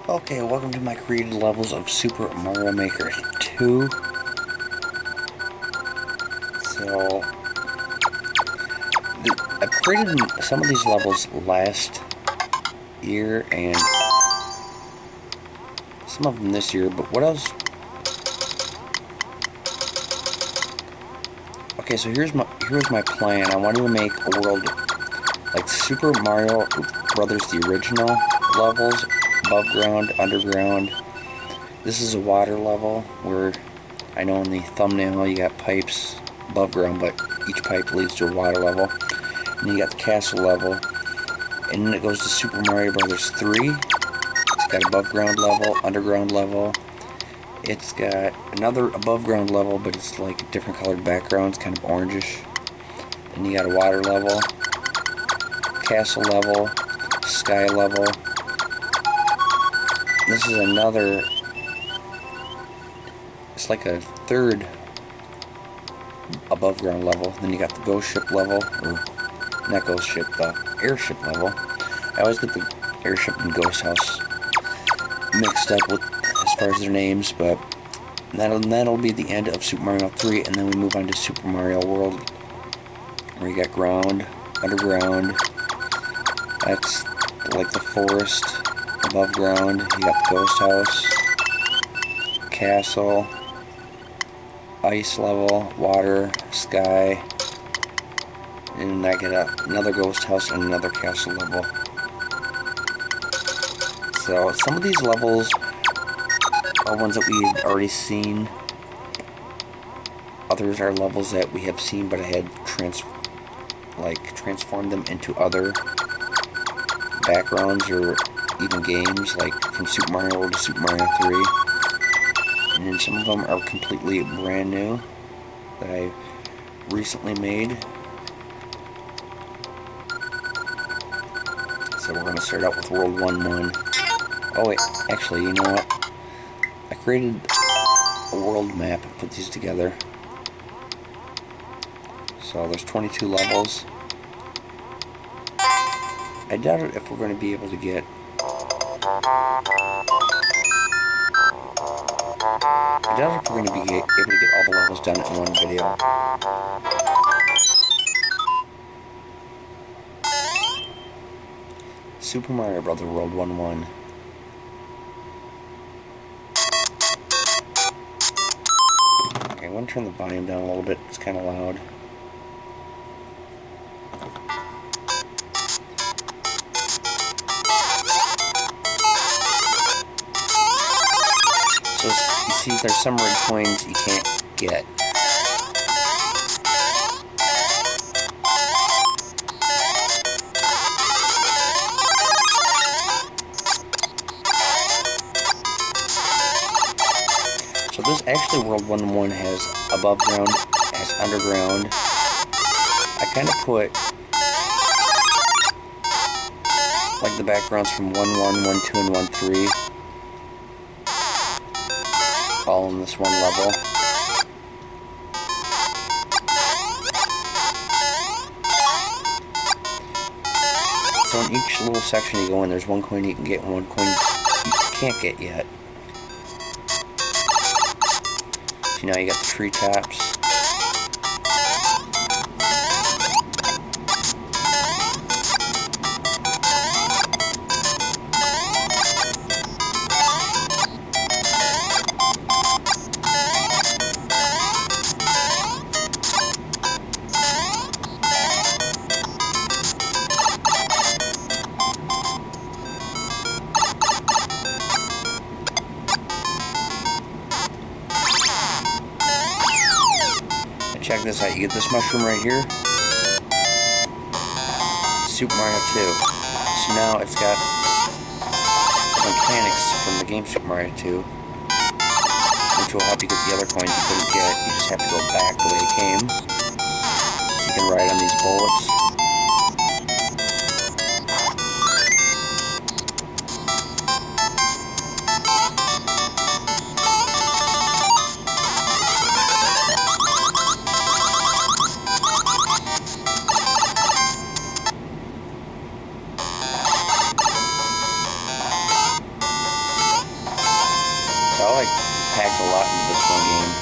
Okay, welcome to my created levels of Super Mario Maker 2. So, I created some of these levels last year and some of them this year, but what else? Okay, so here's my plan. I wanted to make a world like Super Mario Brothers, the original levels, above ground, underground. This is a water level where I know in the thumbnail you got pipes above ground, but each pipe leads to a water level. And you got the castle level, and then it goes to Super Mario Brothers 3. It's got above ground level, underground level. It's got another above ground level, but it's like different colored backgrounds, kind of orangish. Then you got a water level, castle level, sky level. This is another, it's like a third above ground level. Then you got the ghost ship level, or not ghost ship, the airship level. I always get the airship and ghost house mixed up with as far as their names, but that'll be the end of Super Mario 3, and then we move on to Super Mario World, where you got ground, underground. That's like the forest. Above ground, you got the ghost house, castle, ice level, water, sky, and I get another ghost house and another castle level. So some of these levels are ones that we've already seen. Others are levels that we have seen, but I had transformed them into other backgrounds or even games, like from Super Mario World to Super Mario 3. And then some of them are completely brand new that I recently made. So we're going to start out with World 1-1. Oh wait, actually, you know what? I created a world map and put these together. So there's 22 levels. I doubt it if we're going to be able to get... I doubt if we're going to be able to get all the levels done in one video. Super Mario Bros. World 1-1. Okay, I'm going to turn the volume down a little bit. It's kind of loud. So you see there's some red coins you can't get. So this actually World 1-1 has above ground, has underground. I kind of put like the backgrounds from 1-1, 1-2, and 1-3 all in this one level. So in each little section you go in, there's one coin you can get and one coin you can't get yet. So now you got the treetops. Check this out, you get this mushroom right here, Super Mario 2. So now it's got mechanics from the game Super Mario 2, which will help you get the other coins you couldn't get. You just have to go back the way you came. So you can ride on these bullets. packed a lot into this one game.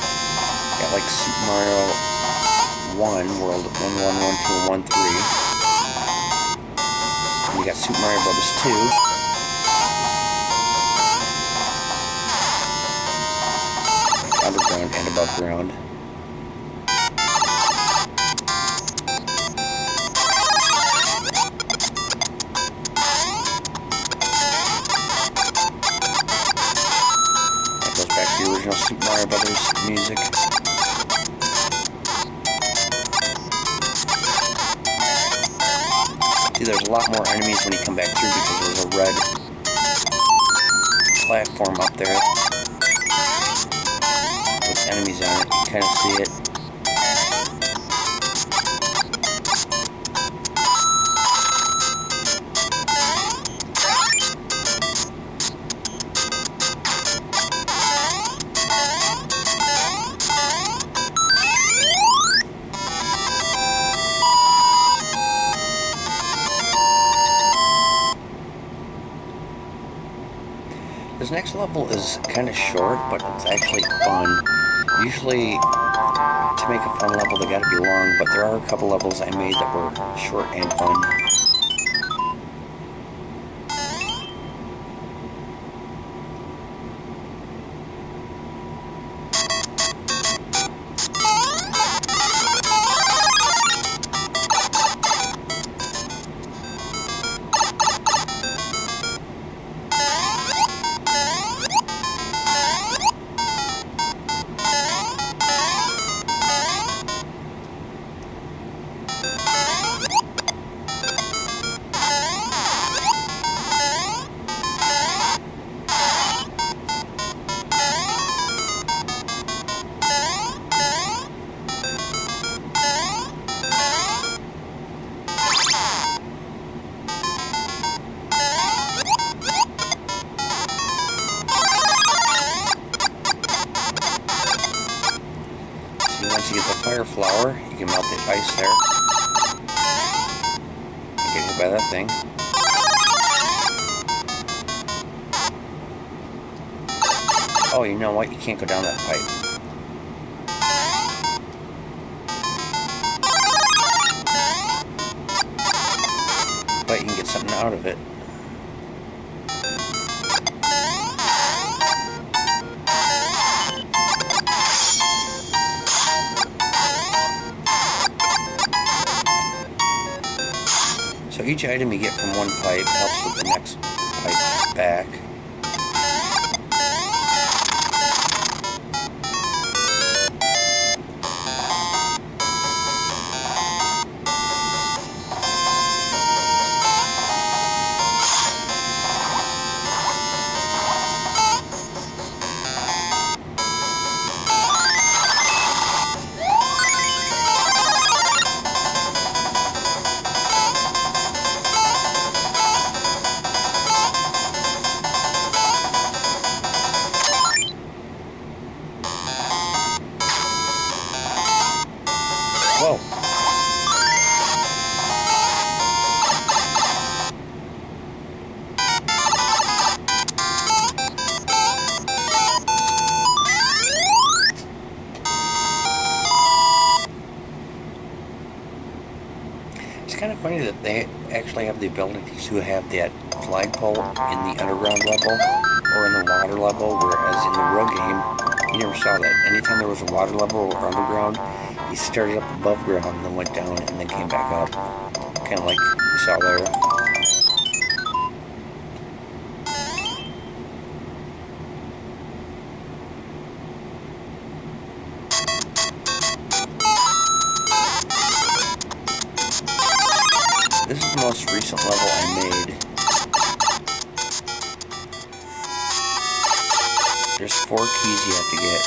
Got like Super Mario 1, World 1, 1, 1, 2, and 1, 3. And you got Super Mario Brothers 2. Underground and above ground. That goes back to the original Super Mario Brothers music. See, there's a lot more enemies when you come back through because there's a red platform up there with enemies on it. You can kind of see it. This next level is kind of short, but it's actually fun. Usually, to make a fun level, they gotta be long, but there are a couple levels I made that were short and fun. Once you get the fire flower, you can melt the ice there. And get hit by that thing. Oh, you know what? You can't go down that pipe. But you can get something out of it. So each item you get from one pipe helps with the next pipe back. Whoa. It's kind of funny that they actually have the ability to have that flagpole in the underground level or in the water level, whereas in the real game, you never saw that. Anytime there was a water level or underground, he started up above ground and then went down and then came back up. Kind of like you saw there. This is the most recent level I made. There's 4 keys you have to get.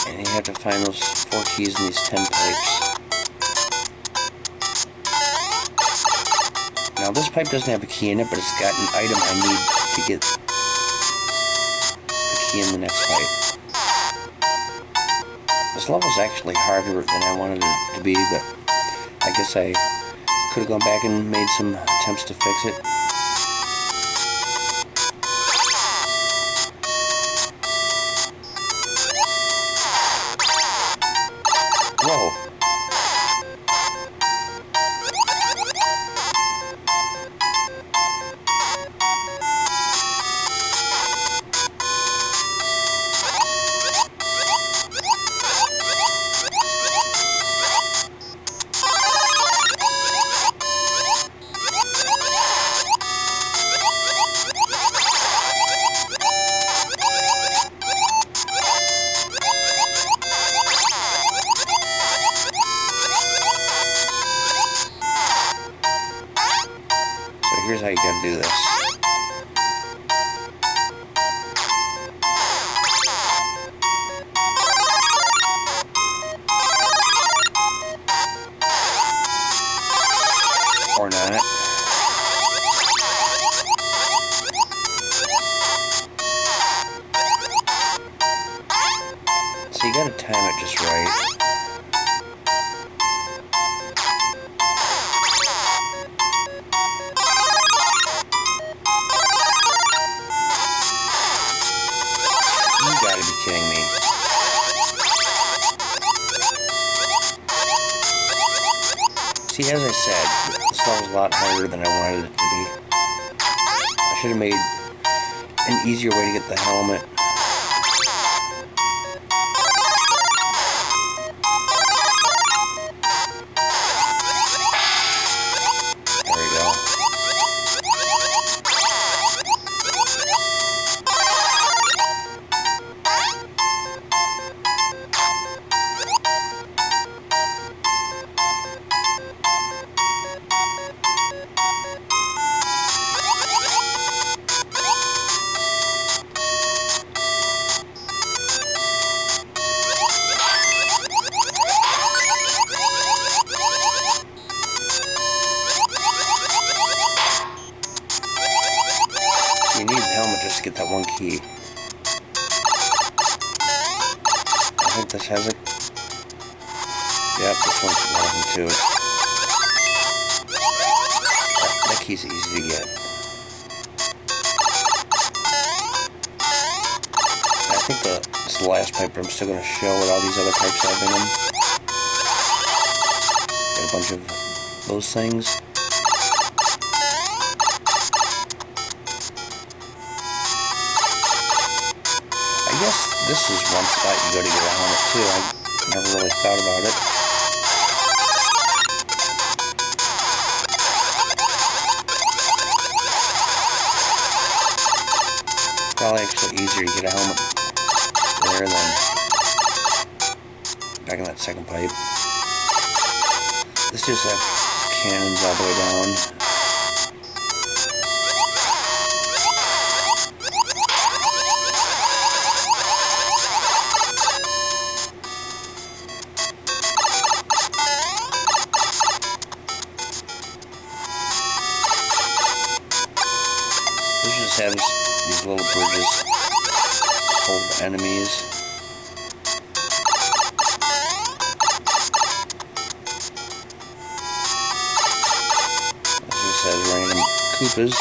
And you have to find those 4 keys in these 10 pipes. Now this pipe doesn't have a key in it, but it's got an item I need to get the key in the next fight. This level's actually harder than I wanted it to be, but I guess I could have gone back and made some attempts to fix it. Whoa. Here's how you gotta do this. Or not. So you gotta time it just right. You gotta be kidding me. See, as I said, this level's a lot harder than I wanted it to be. I should have made an easier way to get the helmet. There we go. You need the helmet just to get that one key. I think this has it. Yep, this one's one of them too. That key's easy to get. I think this is the last pipe, but I'm still going to show what all these other pipes have in them. Got a bunch of those things. I guess this is one spot you go to get a helmet too. I never really thought about it. It's probably actually easier to get a helmet there than back in that second pipe. This just has cannons all the way down. This just has these little bridges full of enemies. This just has random Koopas.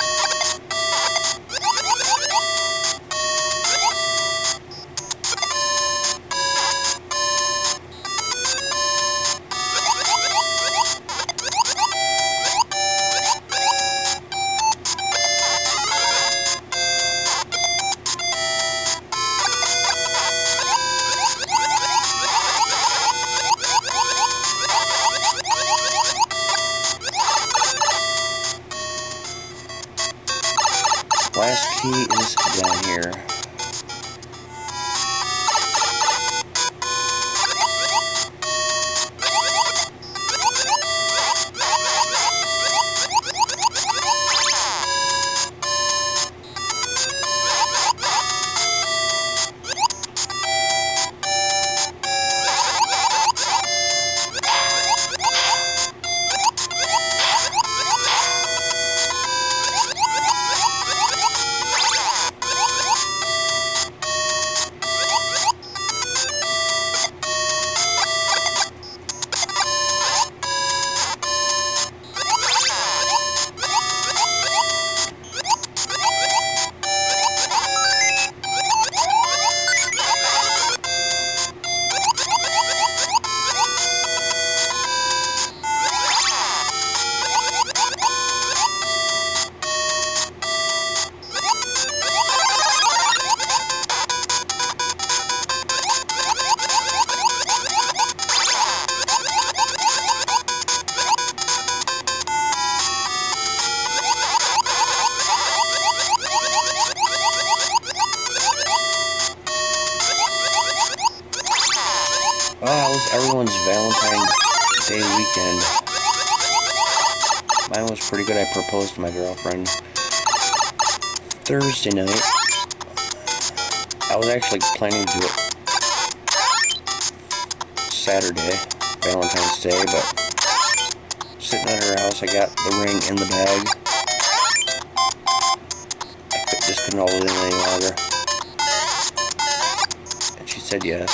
Last key is down here. Well, that was everyone's Valentine's Day weekend. Mine was pretty good. I proposed to my girlfriend Thursday night. I was actually planning to do it Saturday, Valentine's Day, but sitting at her house, I got the ring in the bag. I just couldn't hold it in any longer. And she said yes.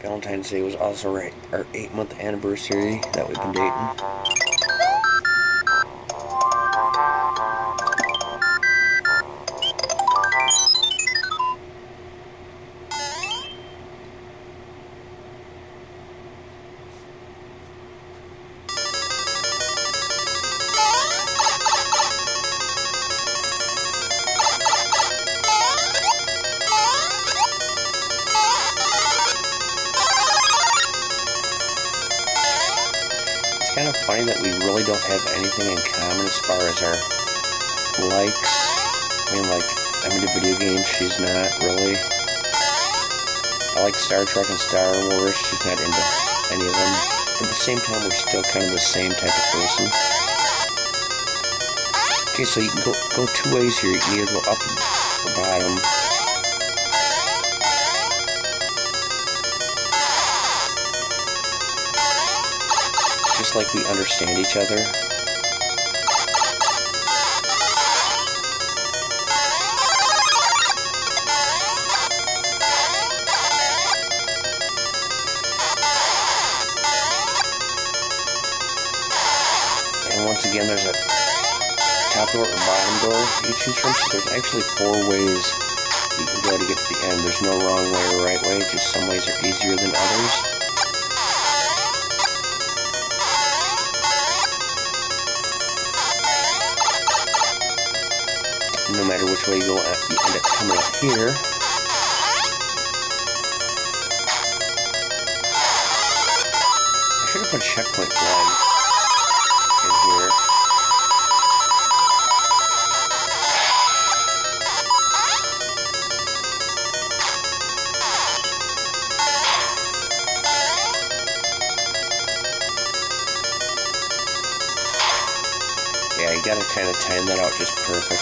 Valentine's Day was also our 8-month anniversary that we've been dating. It's kind of funny that we really don't have anything in common as far as our likes. I mean, like, I'm into video games, she's not really. I like Star Trek and Star Wars, she's not into any of them. But at the same time, we're still kind of the same type of person. Okay, so you can go two ways here. You can either go up or bottom. Just like we understand each other. And once again, there's a top door or bottom door you choose from. So there's actually 4 ways you can go to get to the end. There's no wrong way or right way, just some ways are easier than others. No matter which way you go, you end up coming up here. I should have put a checkpoint flag in here. Yeah, you gotta kind of time that out just perfect.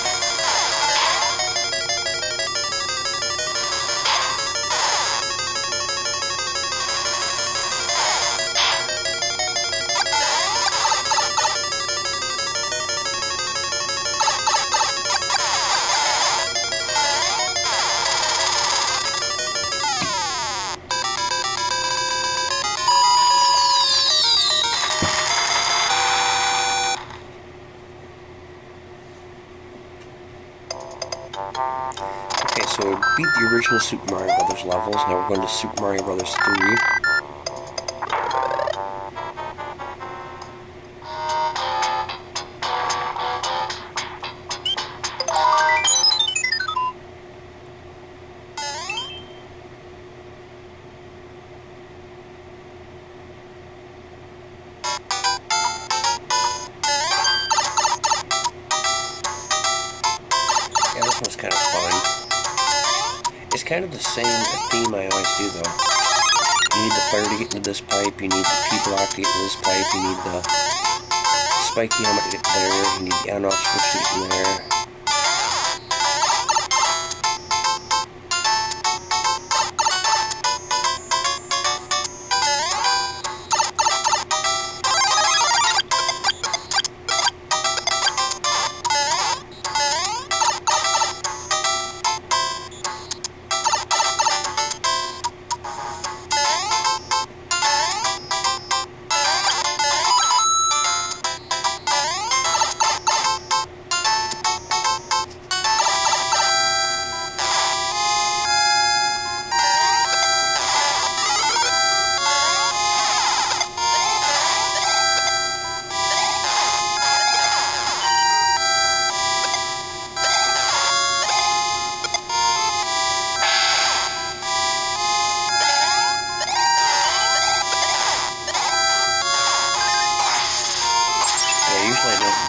Okay, so we beat the original Super Mario Brothers levels. Now we're going to Super Mario Brothers 3. Yeah, this one's kind of fun. It's kind of the same theme I always do, though. You need the fire to get into this pipe, you need the P-block to get into this pipe, you need the spiky helmet to get there, you need the on-off switch to get in there.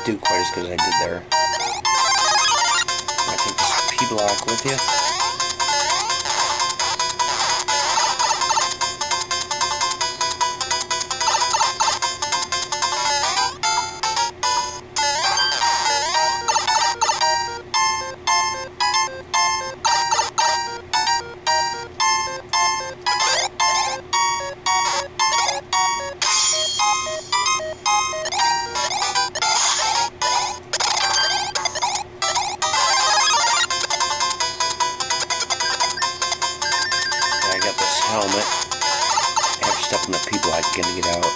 do quite as good as I did there. I take this P block with you. Helmet. I have to step on the P block again to get out.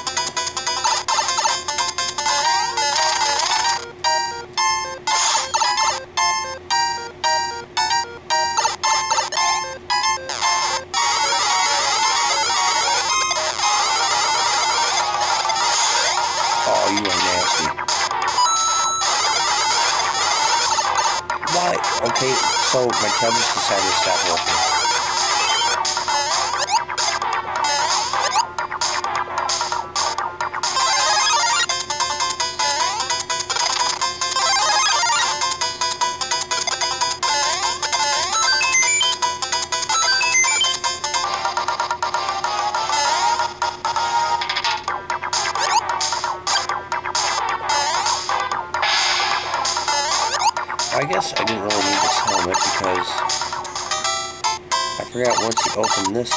Oh, you are nasty. Why? Okay, so my tab just decided to stop working. I guess I didn't really need this helmet because I forgot once you open this,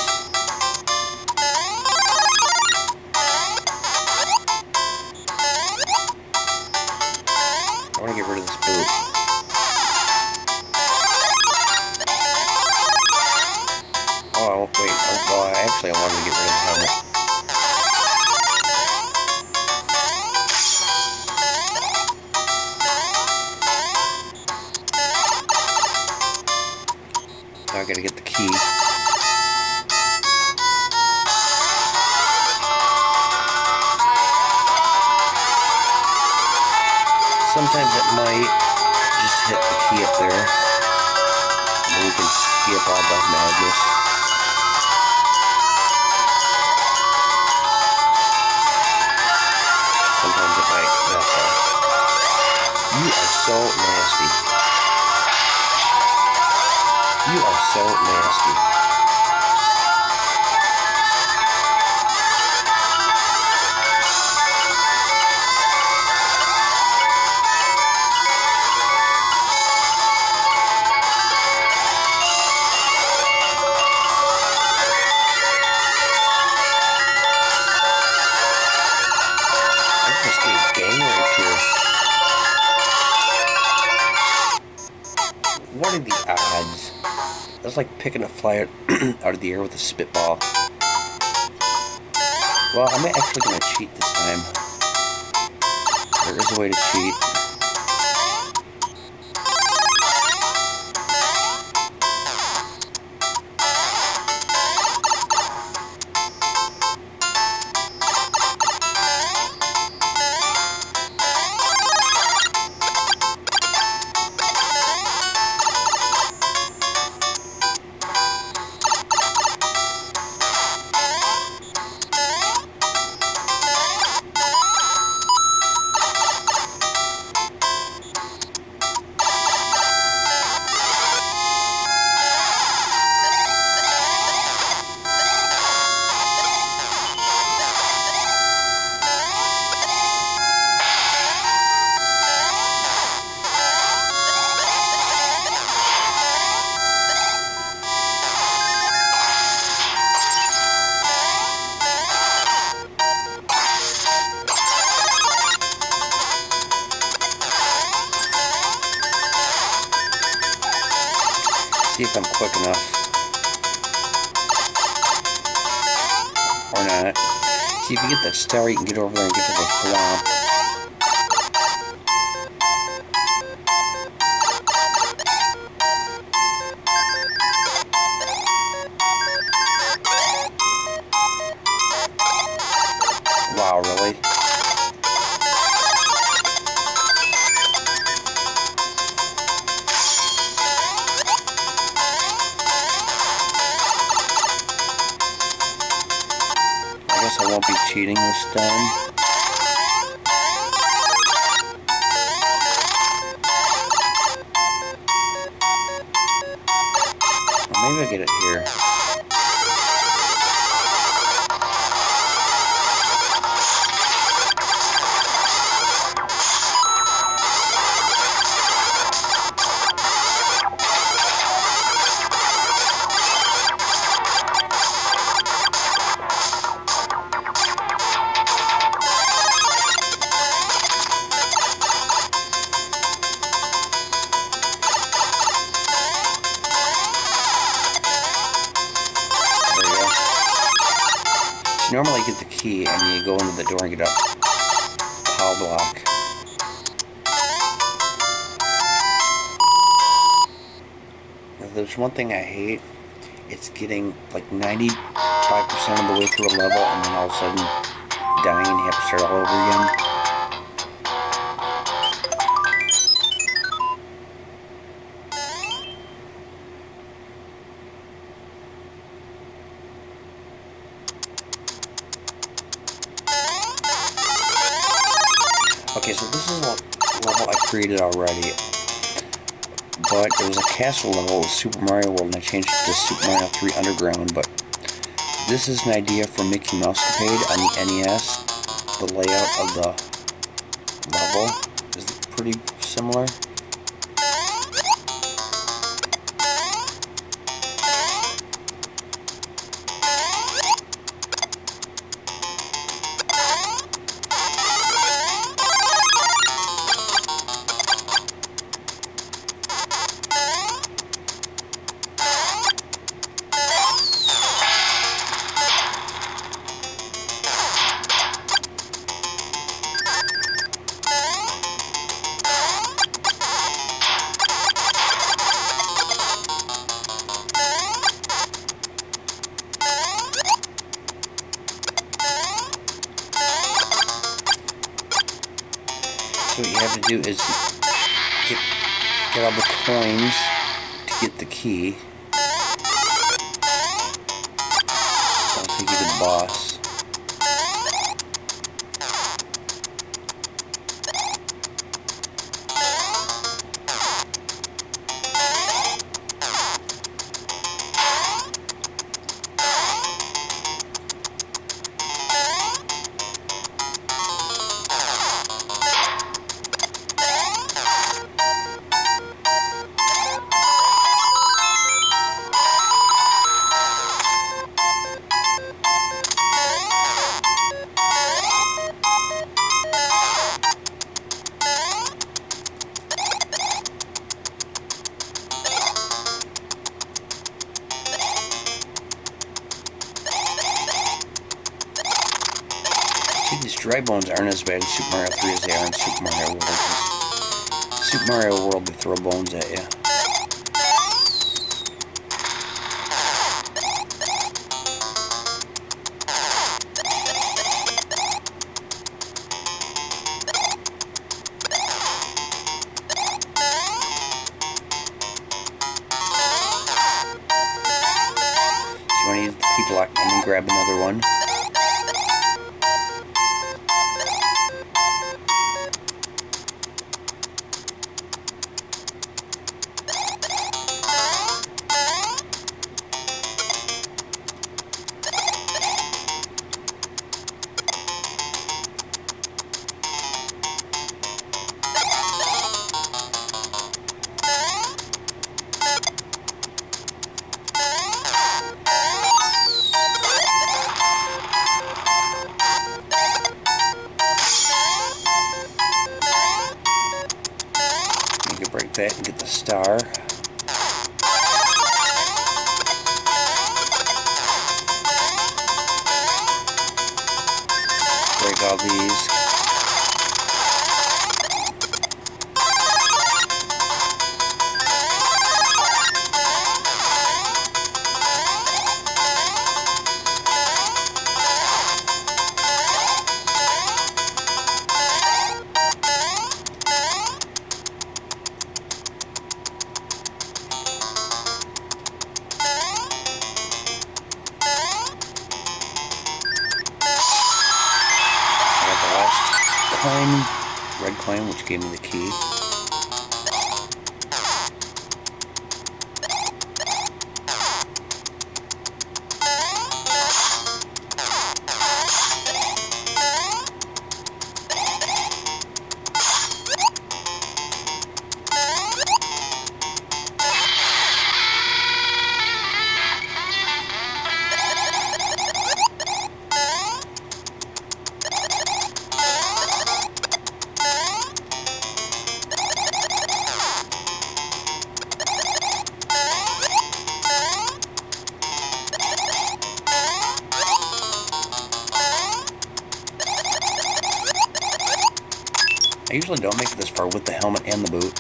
I want to get rid of this boot. Oh, wait, well, actually I wanted to get rid of the helmet. Now I gotta get the key. Sometimes it might just hit the key up there, and we can skip all the madness. Sometimes it might not though. You are so nasty. You are so nasty. What are the odds? That's like picking a fly out of the air with a spitball. Well, I'm actually going to cheat this time. There is a way to cheat. See if I'm quick enough. Or not. See if you get that star, you can get over there and get to the flop. Wow, really? I guess I won't be cheating this time. Maybe I'll get it here. You normally get the key and you go into the door and get a power block. If there's one thing I hate, it's getting like 95% of the way through a level and then all of a sudden dying and you have to start all over again. Okay, so this is a level I created already, but there was a castle level with Super Mario World and I changed it to Super Mario 3 Underground, but this is an idea for Mickey Mousecapade on the NES. The layout of the level is pretty similar. So what you have to do is get all the coins to get the key. That'll take you to the boss. See, these dry bones aren't as bad in Super Mario 3 as they are in Super Mario World. Super Mario World, they throw bones at you. You want to use the P block and then grab another one. You can break that and get the star. Break all these. Coin, red coin, which gave me the key. I usually don't make it this far with the helmet and the boot.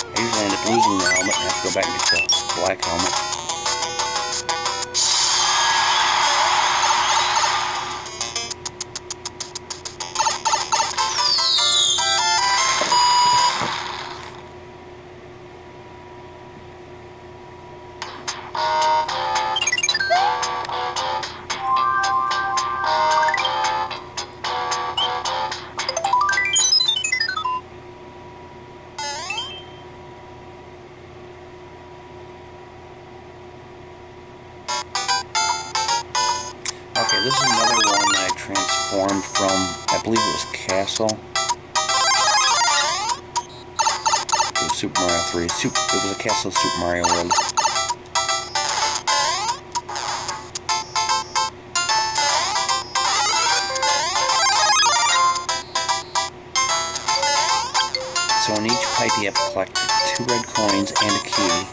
I usually end up losing the helmet and have to go back and get the black helmet. Okay, this is another one that I transformed from, I believe it was Castle, to Super Mario 3. It was a Castle Super Mario World. So in each pipe you have to collect 2 red coins and a key.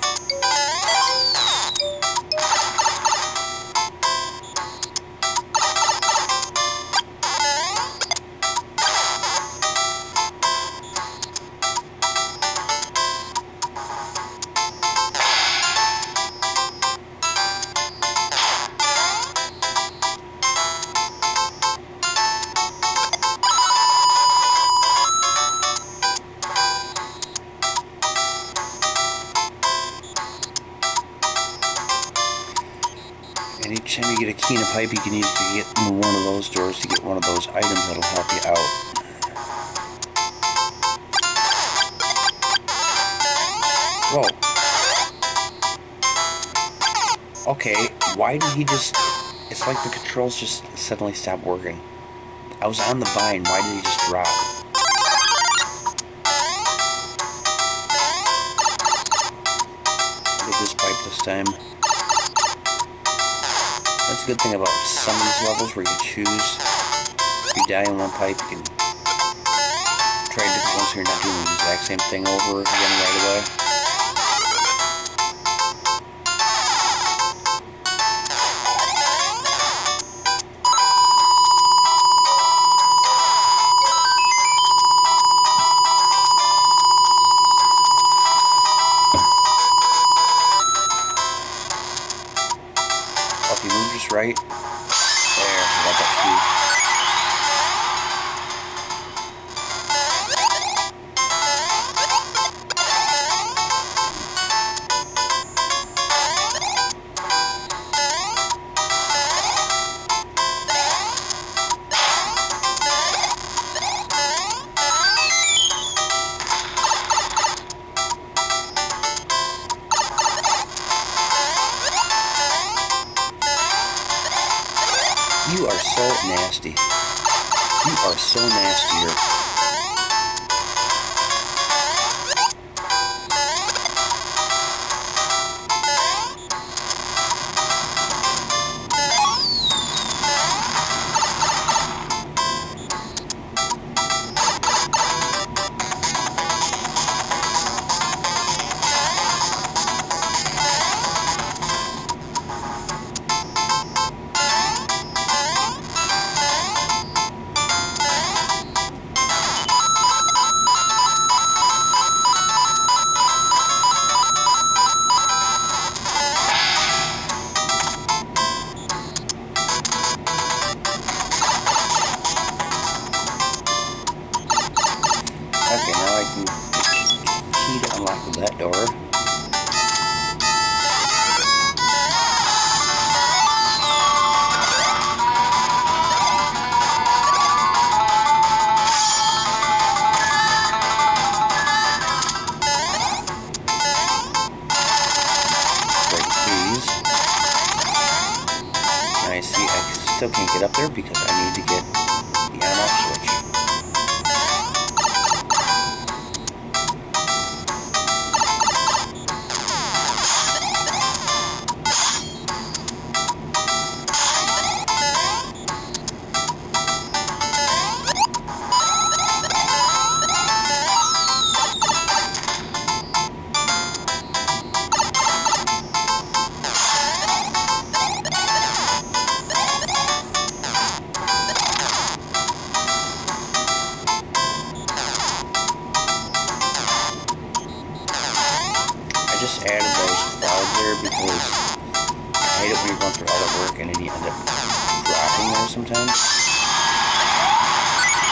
And each time you get a key in a pipe, you can use to get in one of those doors to get one of those items that'll help you out. Whoa. Okay, why did he just... It's like the controls just suddenly stopped working. I was on the vine, why did he just drop? Look at this pipe this time. That's a good thing about some of these levels where you choose, if you die in one pipe, you can try different ones so you're not doing the exact same thing over again right away. If you move just right, there, I got that key. You are so nasty. You are so nasty here. Okay, now I can get the key to unlock that door. Break keys. Now I see I still can't get up there because I need to get the on-off switch. just added those clouds there because I hate it when you're going through all that work and then you end up dropping there sometimes.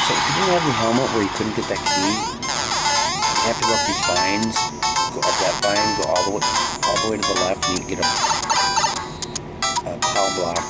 So if you didn't have the helmet where you couldn't get that key, you have to go up these vines, go up that vine, go all the way to the left, and you get a POW block.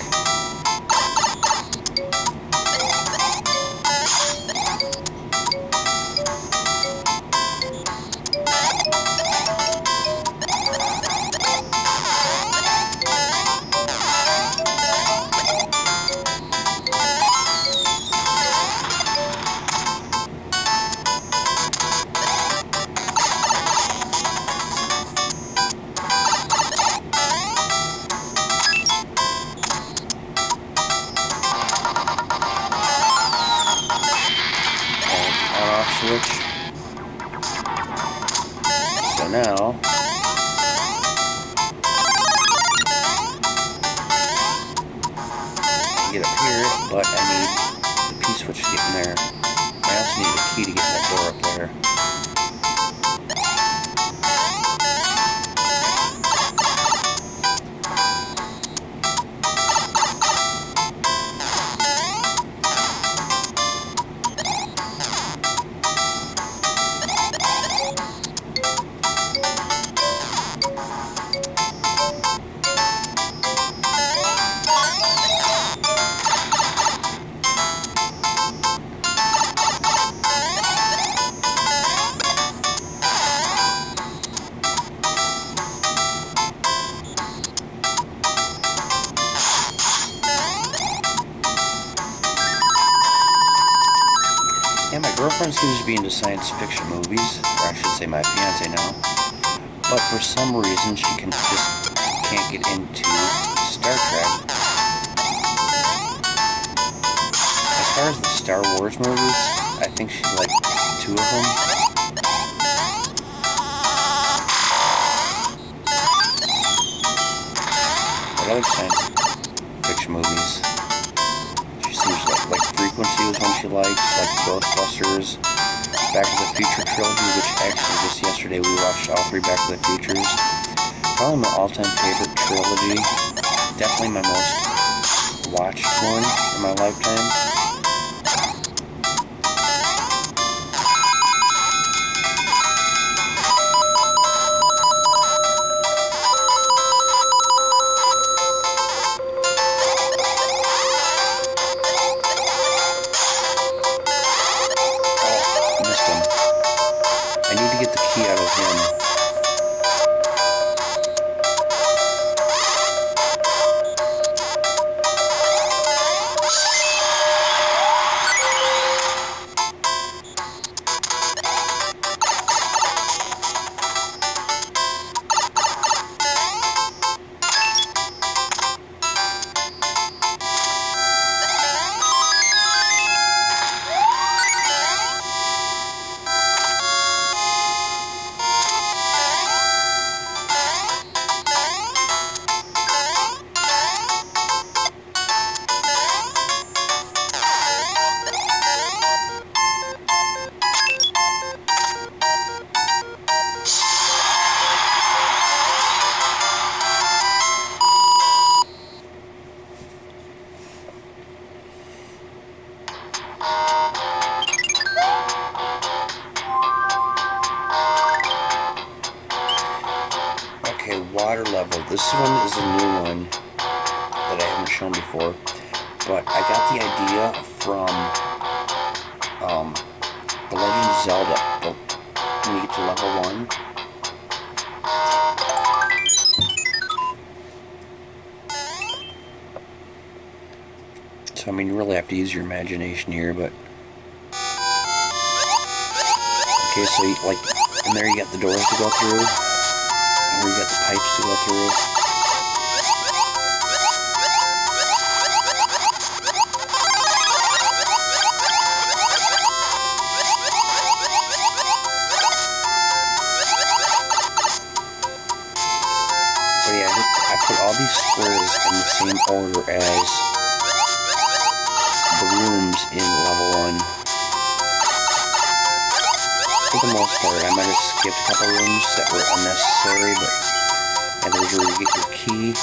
On-off switch. So now I get up here, but I need the P switch to get in there. I also need a key to get in that door up there. Yeah, my girlfriend seems to be into science fiction movies, or I should say my fiance now. But for some reason, she just can't get into Star Trek. As far as the Star Wars movies, I think she liked 2 of them. But other science fiction movies, she seems like Frequency was one she liked, like Ghostbusters, Back to the Future trilogy, which actually just yesterday we watched all 3 Back to the Futures. Probably my all-time favorite trilogy. Definitely my most watched one in my lifetime. Oh, missed him. I need to get the key out of him. Okay, water level. This one is a new one that I haven't shown before, but I got the idea from The Legend of Zelda. When you get to level 1, so I mean you really have to use your imagination here, but okay, so you, like, and there you got the doors to go through. Here you got the pipes to go through. But yeah, I put all these squares in the same order as the rooms in level 1. for the most part. I might have skipped a couple rooms that were unnecessary, but and there's where you get your key.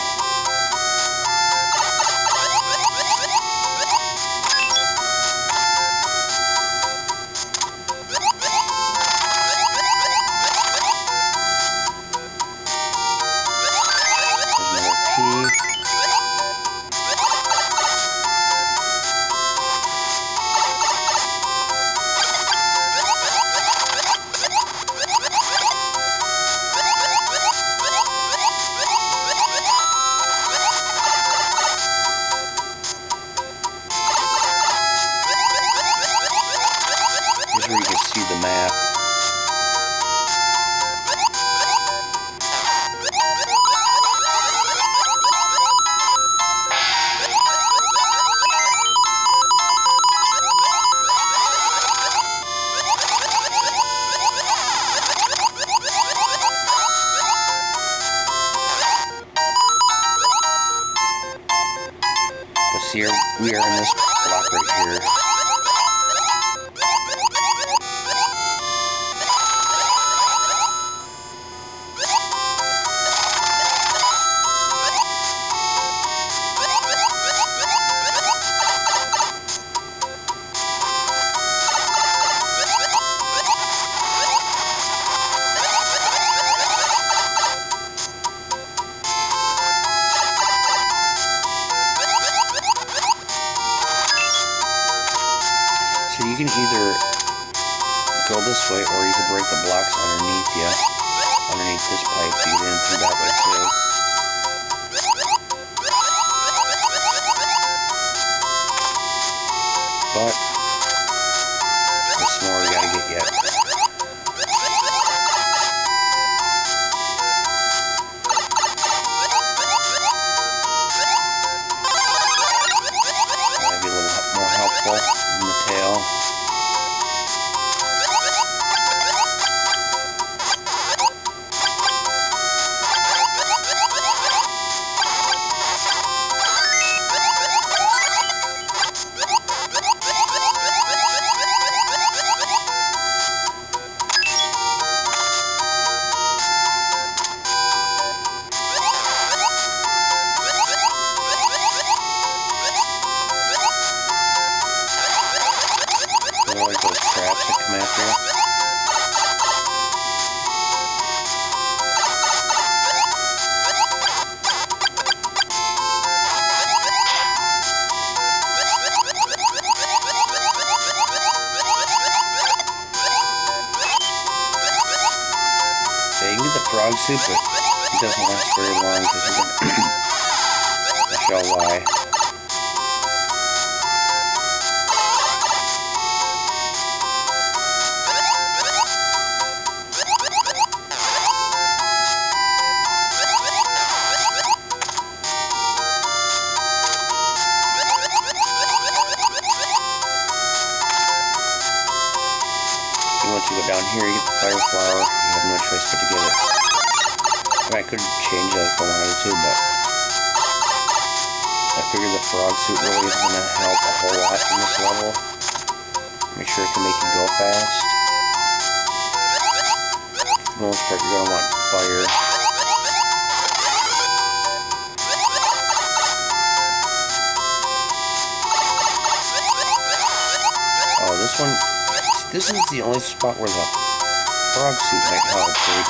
Here's where you can see the map. But see, we are in this block right here. So you can either go this way, or you can break the blocks underneath you, underneath this pipe, to get in through that way too. But there's more we gotta get yet. Might be a little more helpful in the tail. Like those traps that come after you. Yeah, you can get the frog suit, but it doesn't last very long because you're gonna I'll show why. Once you go down here, you get the fire flower. You have no choice but to get it. I could change that if I wanted to, but I figure the frog suit really isn't going to help a whole lot in this level. Make sure it can make you go fast. For the most part, you're going to want fire. Oh, this one... This is the only spot where the frog suit might help. So you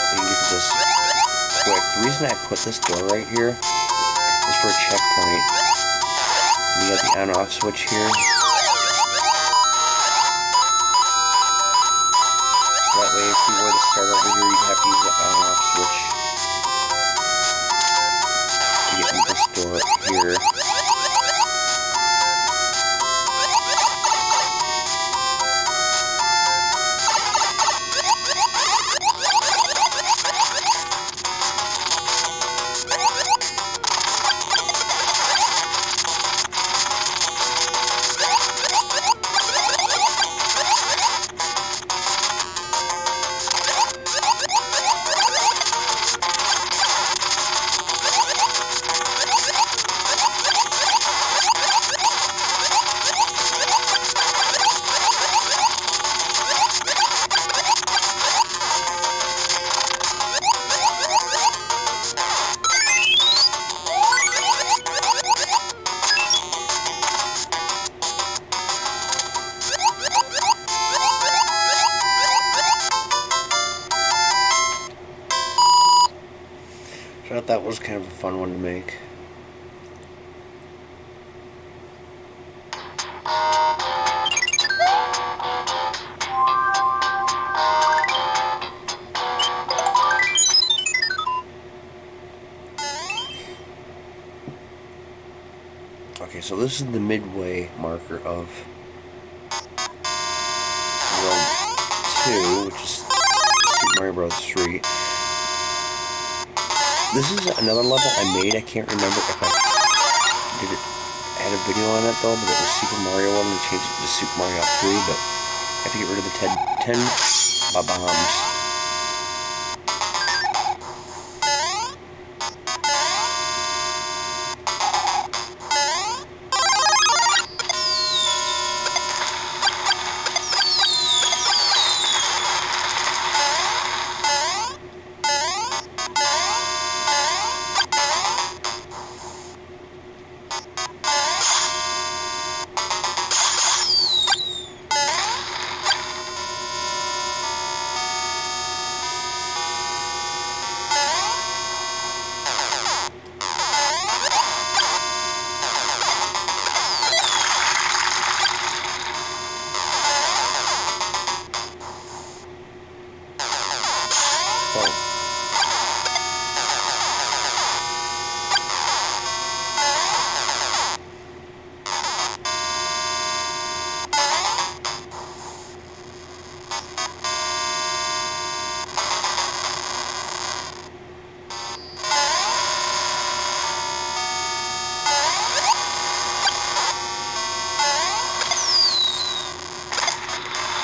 can get this quick. The reason I put this door right here is for a checkpoint. You got the on-off switch here. So that way, if you were to start over here, you'd have to use the on-off switch to get into this door up here. thought that was kind of a fun one to make. Okay, so this is the midway marker of World 2, which is Super Mario Bros. 3. This is another level I made. I can't remember if I did it. I had a video on it though, but it was Super Mario 1 and changed it to Super Mario 3, but I have to get rid of the 10 bombs.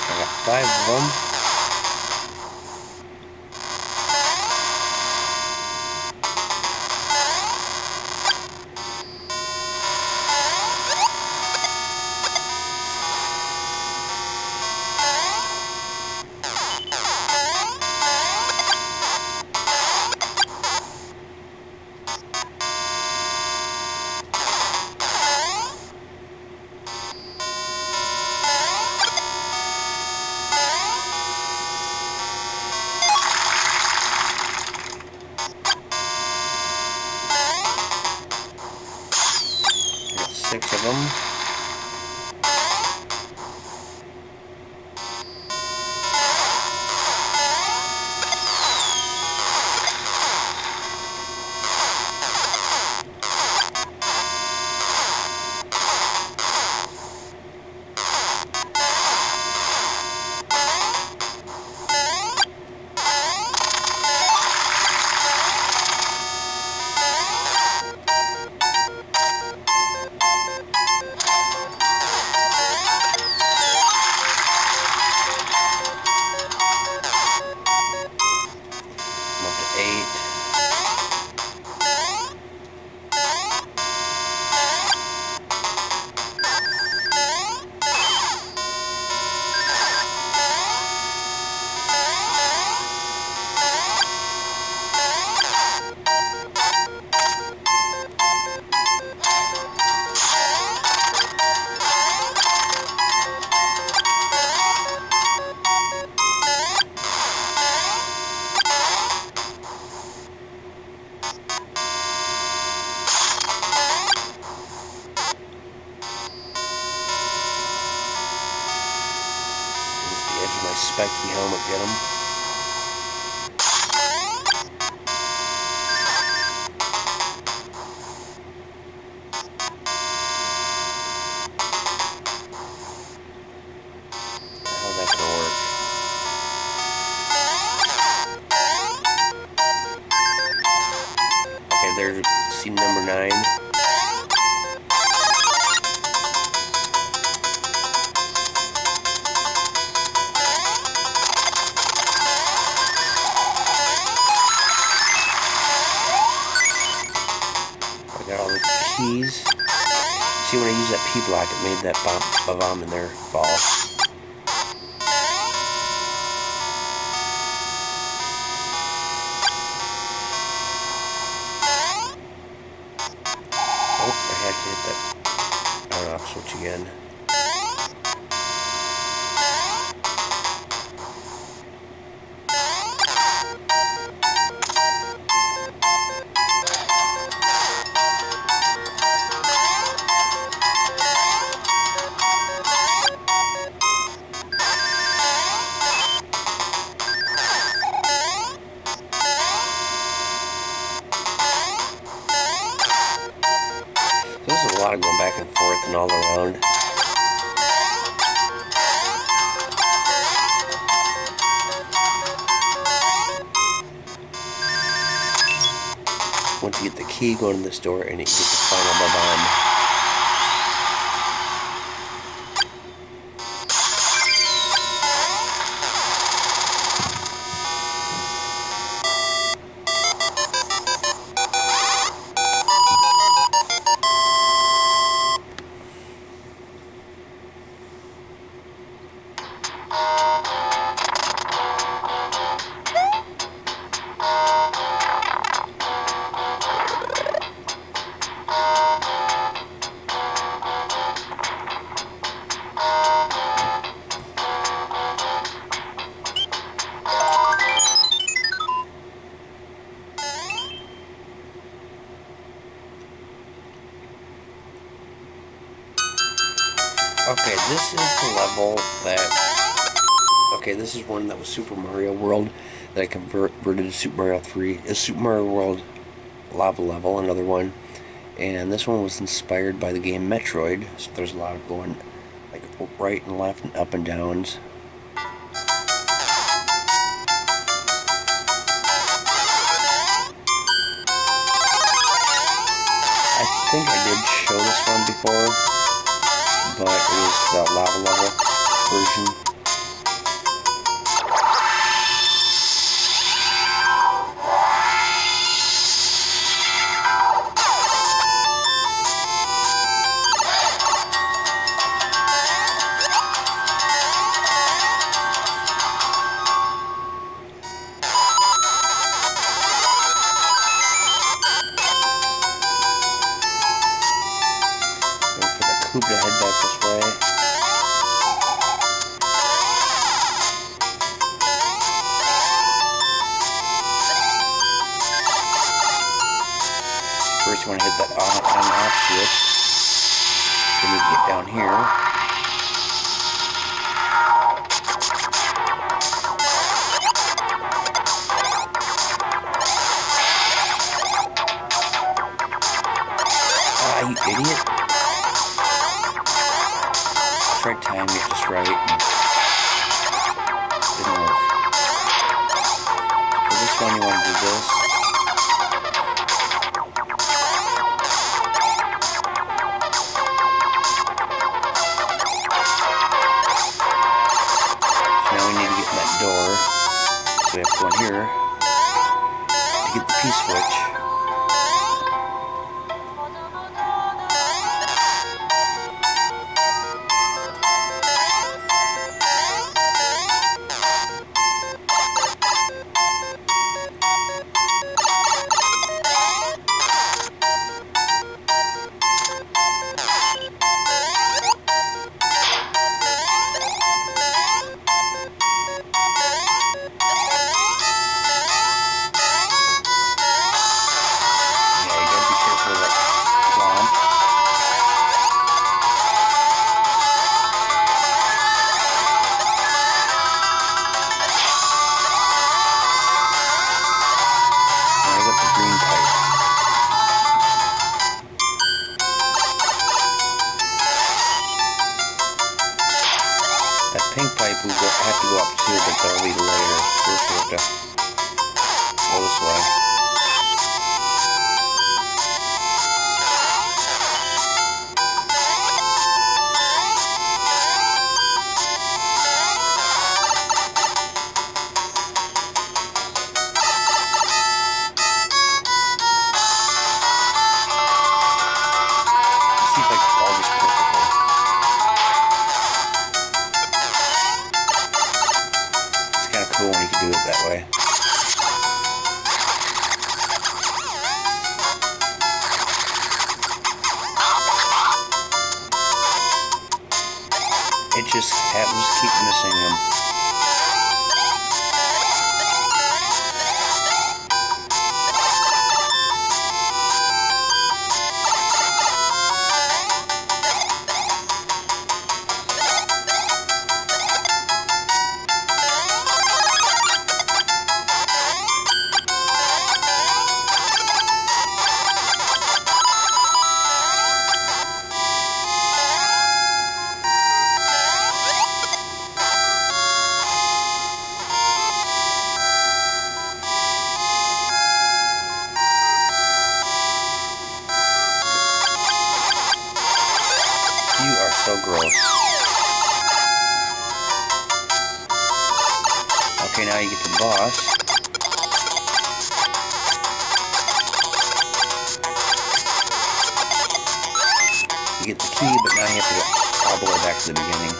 I got 5 of them. I got 6 of them. I'm up to 8. The edge of my spiky helmet, get him. How's that gonna work? Okay, there's scene number 9. I got all the keys. See, when I used that P block, it made that bomb in there fall. Oh, I had to hit that on-off switch again. drifting all around. Once you get the key, go to the store and you get the final Bob-omb. Okay, this is the level that... Okay, this is one that was Super Mario World that I converted to Super Mario 3. It's Super Mario World Lava Level, another one. And this one was inspired by the game Metroid, so there's a lot of going like right and left and up and downs. I think I did show this one before, but it was the lava level version. Wait for the coupe to head back this way. First you want to hit that on and off switch. Then you get down here. Ah, you idiot. Tried timing it just right and didn't work. For this one you want to do this. Door, so we have to go in here to get the P-switch. Pink pipe we have to go up to, but that'll be later. First we have to go this way. Let's see if I can follow this perfectly. Cool when you can do it that way. It just happens to keep missing them. so gross. Okay, now you get the boss. You get the key, but now you have to go all the way back to the beginning.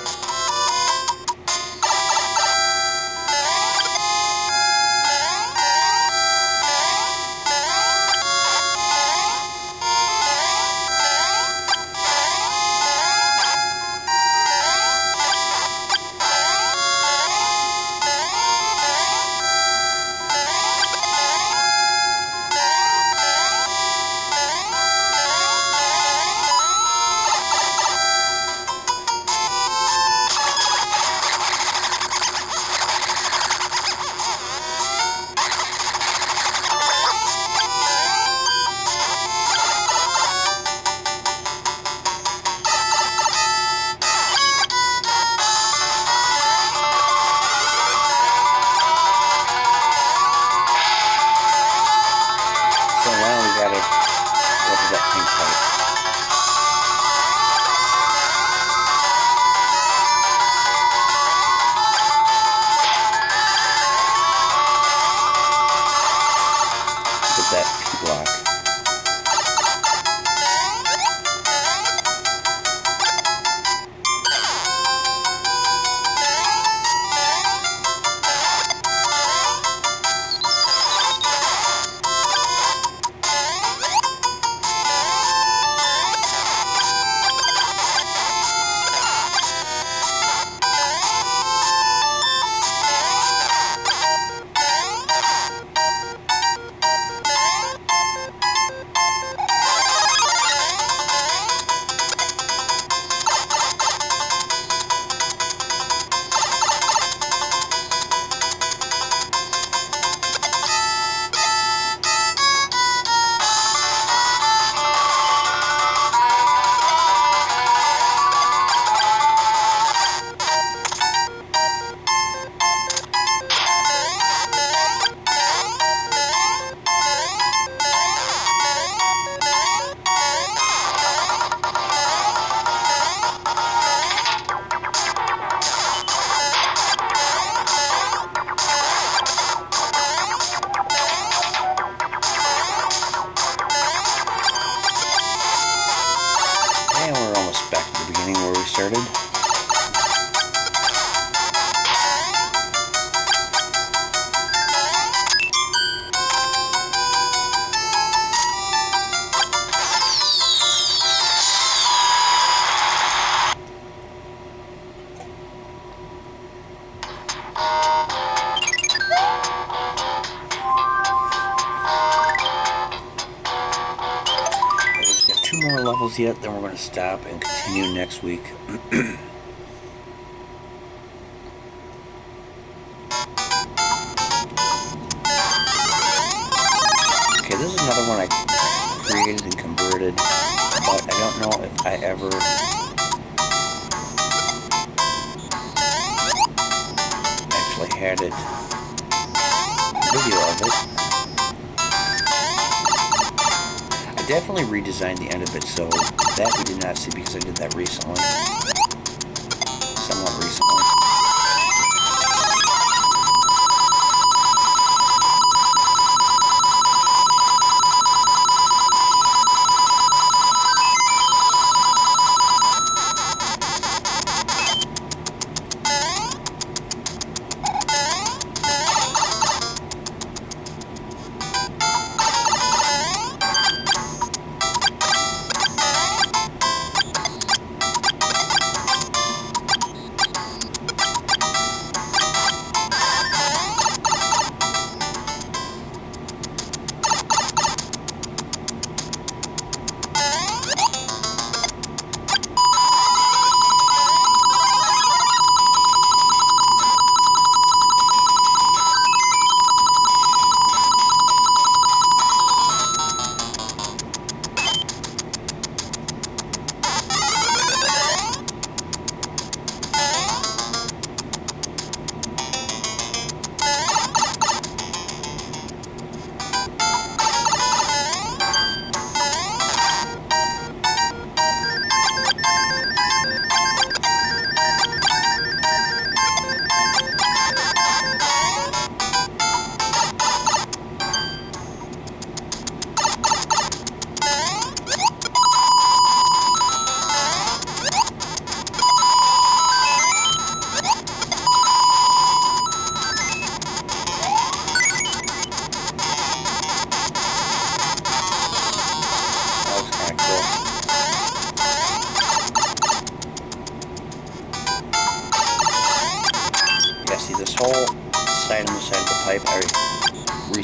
So now we gotta go to that pink pipe. With that P block. And we're almost back to the beginning where we started. We've just got 2 more levels yet, then we're going to stop and continue next week. Okay, this is another one I created and converted, but I don't know if I ever actually had it, video of it. I definitely redesigned the end of it, so that we did not see because I did that recently, somewhat recently.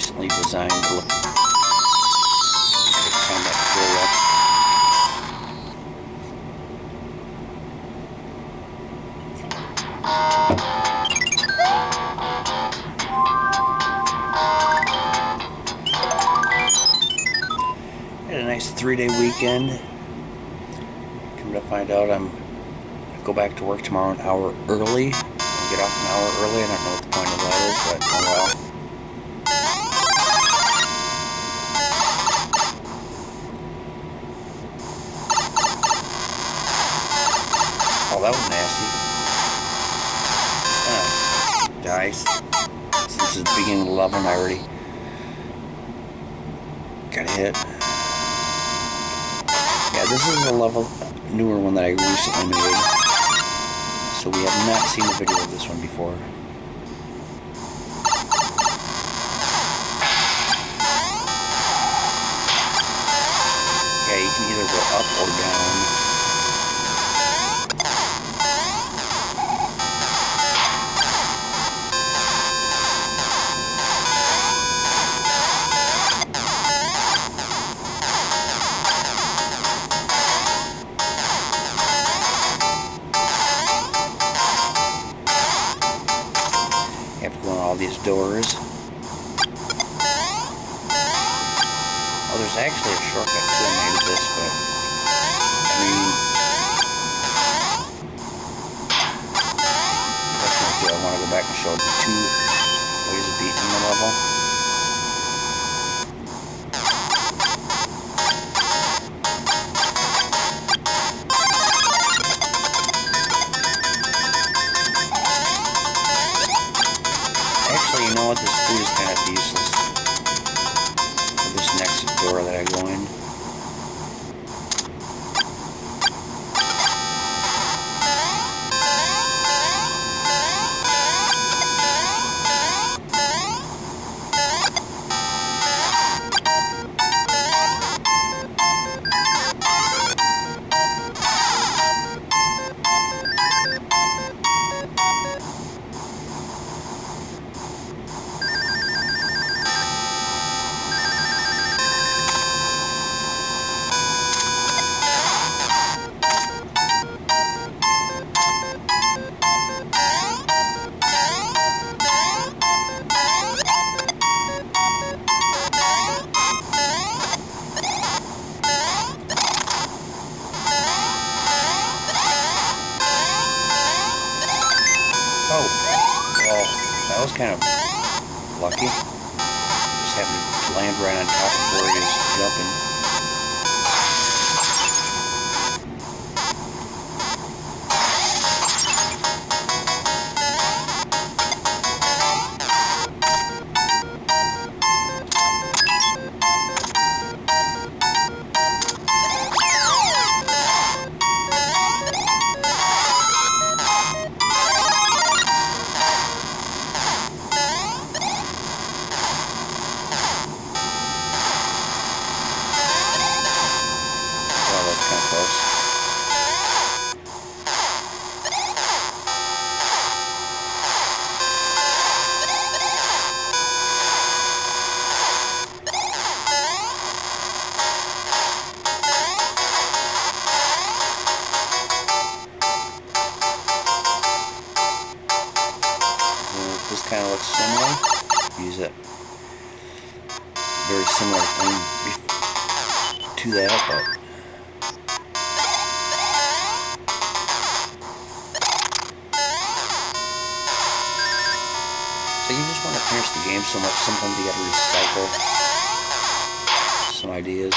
recently designed to look kind of that cool look. Had a nice 3-day weekend. Come to find out I'm go back to work tomorrow an hour early. I'll get off an hour early. I don't know what the point of that is, but oh well. Oh, that was nasty. Dice. Since the beginning of 11, I already got hit. Yeah, this is a level newer one that I recently made. So we have not seen a video of this one before. Yeah, you can either go up or down. You have to go in all these doors. Oh, there's actually a shortcut to I made this, but I mean, do I want to go back and show the 2 ways of beating the level? Actually, you know what? This food is kind of useless. This next door that I go in. Oh, well, that was kind of lucky. Just happened to land right on top of where he was jumping. This kind of looks similar. Use it. Very similar thing to that, but so you just want to finish the game so much. Sometimes you got to recycle some ideas.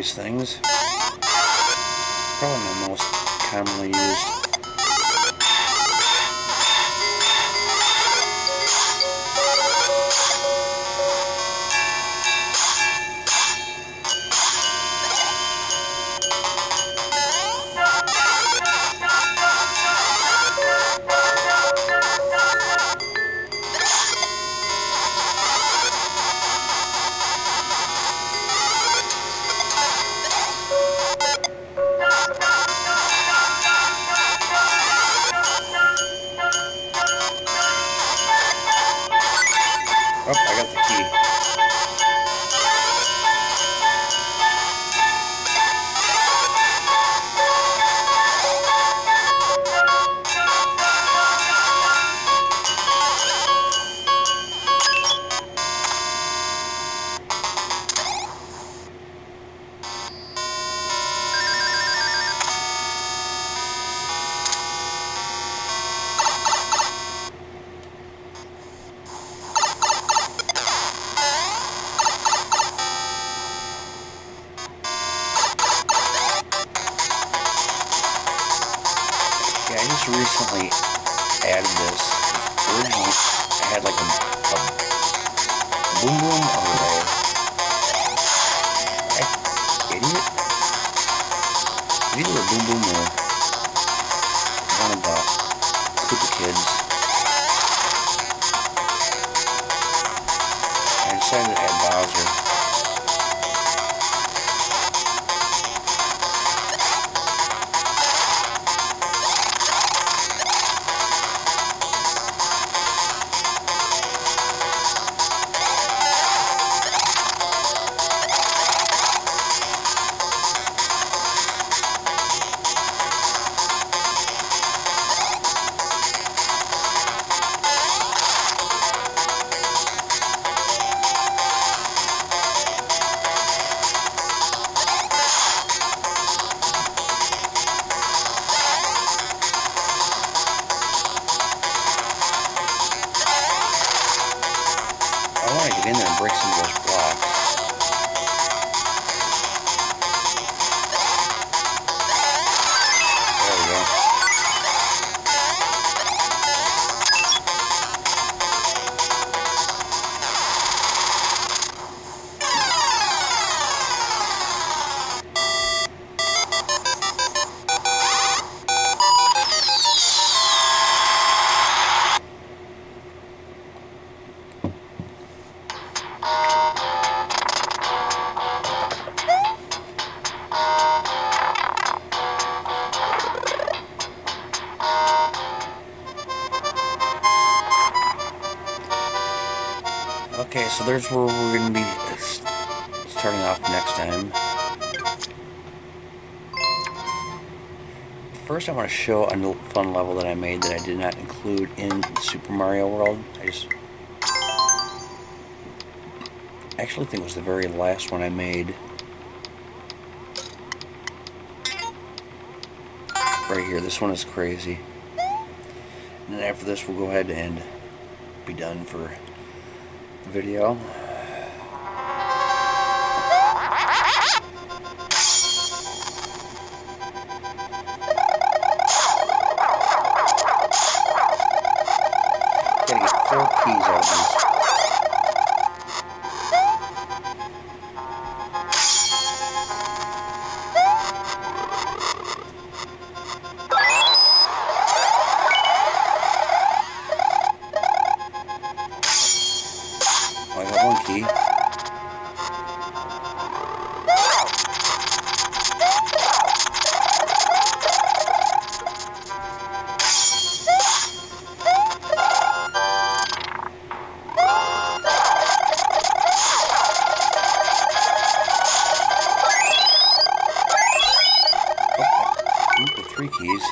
these things. Probably my most commonly used. Oh, I got the key. Yeah, I just recently added this. Originally, I had like a boom boom or idiot. Either a boom boom or one of the Koopa kids. I decided to add Bowser. I want to get in there and break some of those blocks. There we go. Okay, so there's where we're going to be starting off next time. First, I want to show a fun level that I made that I did not include in Super Mario World. I actually think it was the very last one I made. Right here, this one is crazy. And then after this, we'll go ahead and be done for the video. Gotta get 4 keys out of these. I got 1 key. Oh, 3 keys.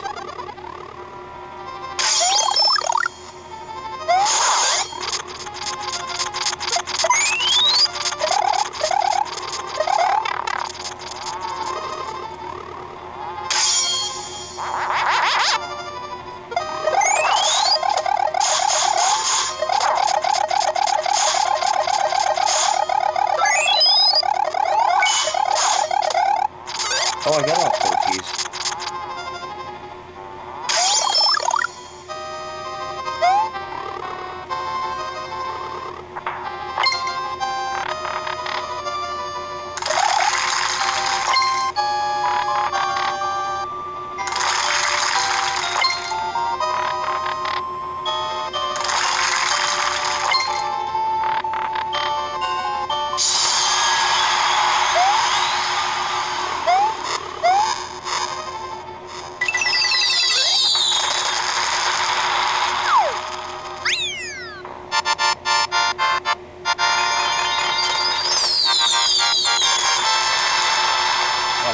turkeys.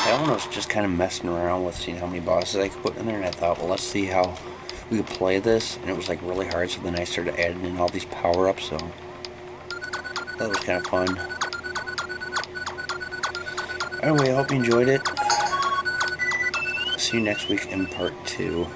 That one was just kind of messing around with seeing how many bosses I could put in there, and I thought, well, let's see how we could play this, and it was like really hard, so then I started adding in all these power-ups, so that was kind of fun. Anyway, I hope you enjoyed it. See you next week in part 2.